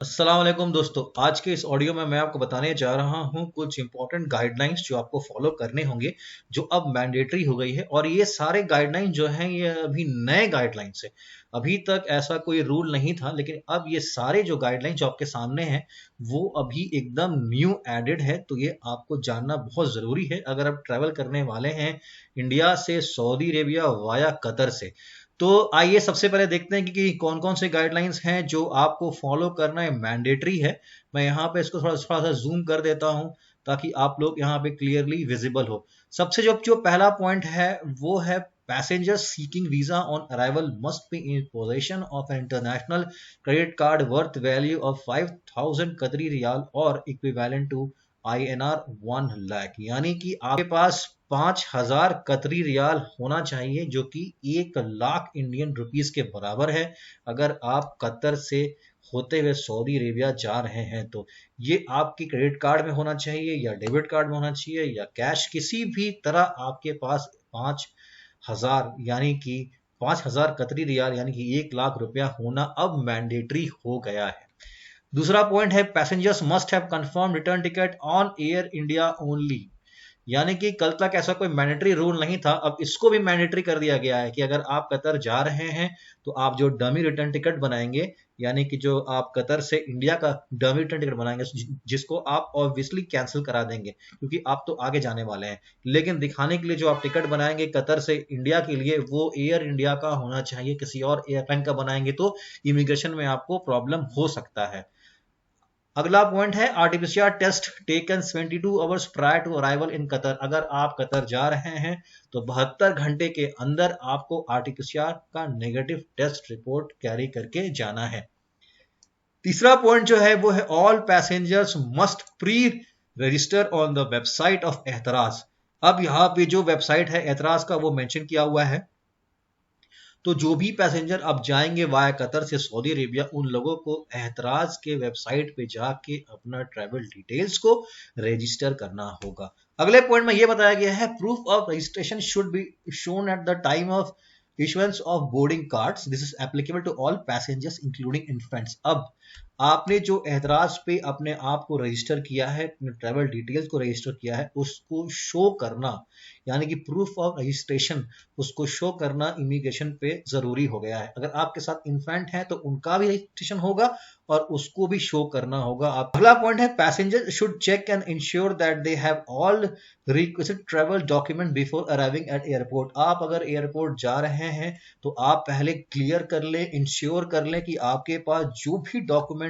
अस्सलाम वालेकुम दोस्तों। आज के इस ऑडियो में मैं आपको बताने जा रहा हूं कुछ इंपॉर्टेंट गाइडलाइंस जो आपको फॉलो करने होंगे, जो अब मैंडेटरी हो गई है। और ये सारे गाइडलाइंस जो हैं ये अभी नए गाइडलाइंस है। अभी तक ऐसा कोई रूल नहीं था, लेकिन अब ये सारे जो गाइडलाइंस जो आपके सामने हैं वो अभी एकदम न्यू एडेड है। तो ये आपको जानना बहुत ज़रूरी है अगर आप ट्रैवल करने वाले हैं इंडिया से सऊदी अरेबिया वाया कतर से। तो आइए सबसे पहले देखते हैं कि कौन कौन से गाइडलाइंस हैं जो आपको फॉलो करना है, मैंडेटरी है। मैं यहाँ पे इसको थोड़ा थोड़ा सा जूम कर देता हूँ ताकि आप लोग यहाँ पे क्लियरली विजिबल हो। सबसे जो जो पहला पॉइंट है वो है passengers seeking visa on arrival must be in possession of an international credit card worth value of 5000 कतरी रियाल और इक्विवेलेंट टू INR 1 लाख। यानी कि आपके पास 5000 कतरी रियाल होना चाहिए, जो कि 1 लाख इंडियन रुपीस के बराबर है। अगर आप कतर से होते हुए सऊदी अरेबिया जा रहे हैं तो ये आपकी क्रेडिट कार्ड में होना चाहिए या डेबिट कार्ड में होना चाहिए या कैश, किसी भी तरह आपके पास 5000 यानी कि 5000 कतरी रियाल यानी कि 1 लाख रुपया होना अब मैंडेटरी हो गया है। दूसरा पॉइंट है passengers must have confirm return ticket on air India only. यानी कि कल तक ऐसा कोई मैंडेटरी रूल नहीं था, अब इसको भी मैंडेटरी कर दिया गया है कि अगर आप कतर जा रहे हैं तो आप जो डमी रिटर्न टिकट बनाएंगे, यानी कि जो आप कतर से इंडिया का डमी रिटर्न टिकट बनाएंगे जिसको आप ऑब्वियसली कैंसिल करा देंगे क्योंकि आप तो आगे जाने वाले हैं, लेकिन दिखाने के लिए जो आप टिकट बनाएंगे कतर से इंडिया के लिए वो एयर इंडिया का होना चाहिए। किसी और एयरलाइन का बनाएंगे तो इमिग्रेशन में आपको प्रॉब्लम हो सकता है। अगला पॉइंट है RTPCR test taken 72 hours prior to arrival in Qatar. अगर आप कतर जा रहे हैं तो 72 घंटे के अंदर आपको आरटीपीसीआर का नेगेटिव टेस्ट रिपोर्ट कैरी करके जाना है। तीसरा पॉइंट जो है वो है all passengers must pre register on the website of एहतराज। अब यहाँ पे जो वेबसाइट है एहतराज का वो मेंशन किया हुआ है। तो जो भी पैसेंजर अब जाएंगे वाया कतर से सऊदी अरेबिया, उन लोगों को एहतराज के वेबसाइट पे जाके अपना ट्रैवल डिटेल्स को रजिस्टर करना होगा। अगले पॉइंट में यह बताया गया है proof of registration should be shown at the time of issuance of boarding cards. This is applicable to all passengers including infants. अब आपने जो एतराज पे अपने आप को रजिस्टर किया है, ट्रैवल डिटेल्स को रजिस्टर किया है, उसको शो करना यानी कि प्रूफ ऑफ रजिस्ट्रेशन उसको शो करना इमिग्रेशन पे जरूरी हो गया है। अगर आपके साथ इन्फेंट है तो उनका भी रजिस्ट्रेशन होगा और उसको भी शो करना होगा। अगला पॉइंट है passenger should check and ensure that they have all requested travel document before arriving at airport. आप अगर एयरपोर्ट जा रहे हैं तो आप पहले क्लियर कर लें, इंश्योर कर लें कि आपके पास जो भी डॉक्यूमेंट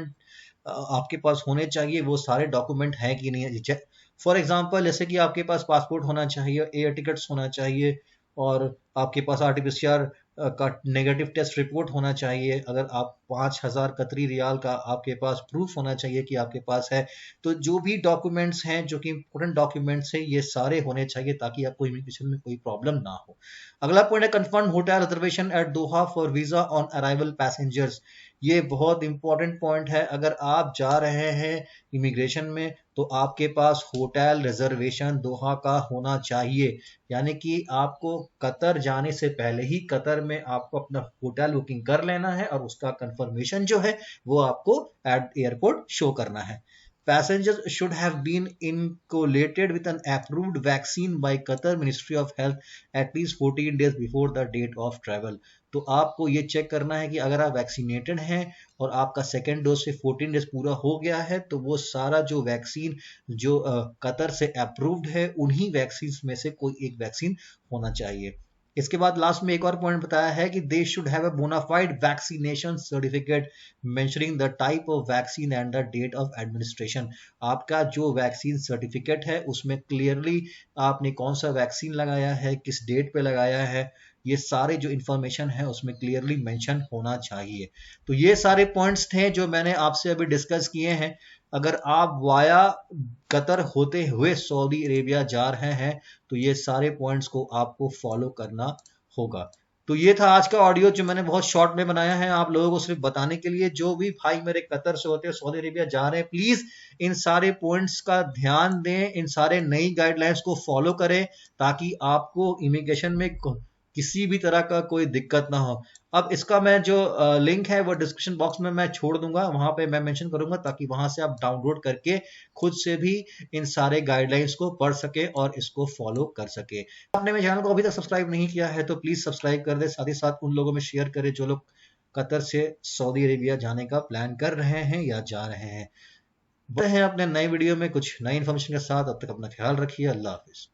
आपके पास होने चाहिए वो सारे डॉक्यूमेंट हैं कि नहीं है। फॉर एग्जांपल जैसे कि आपके पास पासपोर्ट होना चाहिए, एयर टिकट्स होना चाहिए और आपके पास आरटीपीसीआर का नेगेटिव टेस्ट रिपोर्ट होना चाहिए। अगर आप 5000 कतरी रियाल का आपके पास प्रूफ होना चाहिए कि आपके पास है। तो जो भी डॉक्यूमेंट्स हैं जो कि इंपॉर्टेंट डॉक्यूमेंट्स हैं ये सारे होने चाहिए ताकि आपको इमिग्रेशन में कोई प्रॉब्लम ना हो। अगला पॉइंट है confirm hotel reservation at Doha for visa on arrival passengers. ये बहुत इंपॉर्टेंट पॉइंट है। अगर आप जा रहे हैं इमिग्रेशन में तो आपके पास होटल रिजर्वेशन दोहा का होना चाहिए, यानी कि आपको कतर जाने से पहले ही कतर में आपको अपना होटल बुकिंग कर लेना है और उसका कंफर्मेशन जो है वो आपको एट एयरपोर्ट शो करना है। Passengers should have been inoculated with an approved vaccine by Qatar Ministry of Health at least 14 days before the date of travel. तो आपको ये चेक करना है कि अगर आप वैक्सीनेटेड हैं और आपका सेकेंड डोज से 14 डेज पूरा हो गया है तो वो सारा जो वैक्सीन जो कतर से अप्रूव्ड है उन्हीं वैक्सीन में से कोई एक वैक्सीन होना चाहिए। इसके बाद लास्ट में एक और पॉइंट बताया है कि they should have a bona fide vaccination certificate mentioning the type of vaccine and the date of administration. आपका जो वैक्सीन सर्टिफिकेट है उसमें क्लियरली आपने कौन सा वैक्सीन लगाया है, किस डेट पे लगाया है, ये सारे जो इंफॉर्मेशन है उसमें क्लियरली मेंशन होना चाहिए। तो ये सारे पॉइंट्स थे जो मैंने आपसे अभी डिस्कस किए हैं। अगर आप वाया कतर होते हुए सऊदी अरेबिया जा रहे हैं तो ये सारे पॉइंट्स को आपको फॉलो करना होगा। तो ये था आज का ऑडियो जो मैंने बहुत शॉर्ट में बनाया है आप लोगों को सिर्फ बताने के लिए। जो भी भाई मेरे कतर से होते हैं सऊदी अरेबिया जा रहे हैं प्लीज इन सारे पॉइंट्स का ध्यान दें, इन सारे नई गाइडलाइंस को फॉलो करें ताकि आपको इमिग्रेशन में किसी भी तरह का कोई दिक्कत ना हो। अब इसका मैं जो लिंक है वो डिस्क्रिप्शन बॉक्स में मैं छोड़ दूंगा, वहां पे मैं मेंशन करूंगा, ताकि वहां से आप डाउनलोड करके खुद से भी इन सारे गाइडलाइंस को पढ़ सके और इसको फॉलो कर सके। आपने मेरे चैनल को अभी तक सब्सक्राइब नहीं किया है तो प्लीज सब्सक्राइब कर दे, साथ ही साथ उन लोगों में शेयर करें जो लोग कतर से सऊदी अरेबिया जाने का प्लान कर रहे हैं या जा रहे हैं। बढ़ते हैं अपने नए वीडियो में कुछ नई इन्फॉर्मेशन के साथ, अब तक अपना ख्याल रखिए। अल्लाह हाफिज।